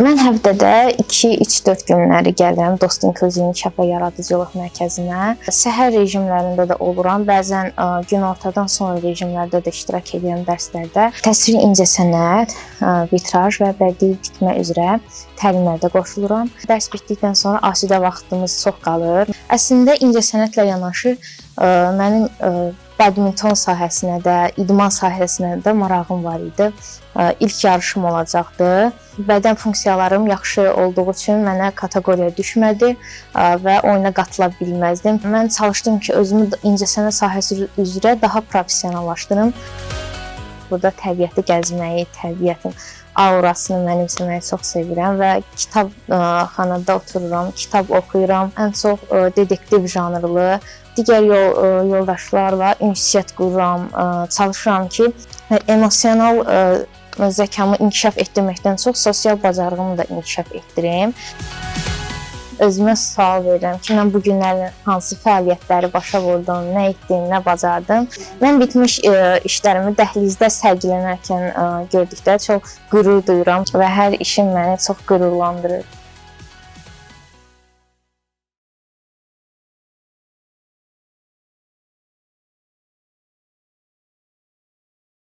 Mən həftədə 2-3-4 günləri gəlirəm Dost İnklüziv İnkişaf və Yaradıcılıq Mərkəzinə. Səhər rejimlərində də oluram, bəzən günortadan sonra rejimlərdə də iştirak edirəm dərslərdə. Təsvir incəsənət, vitraj və bədii tikmə üzrə təlimlərdə qoşuluram. Dərs bitdikdən sonra asudə vaxtımız çox qalır. Əslində incəsənətlə yanaşı mənim badminton sahəsinə də, idman sahəsinə də marağım var idi. İlk yarışım olacaqdı. Bədən funksiyalarım yaxşı olduğu üçün mənə kateqoriya düşmədi və oyuna qatıla bilməzdim. Mən çalışdım ki, özümü incəsənət sahəsi üzrə daha professionallaşdırım. Burada təbiəti gəzməyi, təbiətin aurasını mənimsəməyi çox sevirəm və kitabxanada otururam, kitab oxuyuram. Ən çox detektiv janrlı, digər yoldaşlarla ünsiyyət qururam, çalışıram ki, emosional zəkamı inkişaf etdirməkdən çox sosial bacarığımı da inkişaf etdirim. Özümə sual verirəm ki, mən bu günlərin hansı fəaliyyətləri başa vurdum, nə etdim, nə bacardım. Mən bitmiş işlərimi dəhlizdə sərgilənərkən gördükdə çox qürur duyuram və hər işim məni çox qürurlandırır.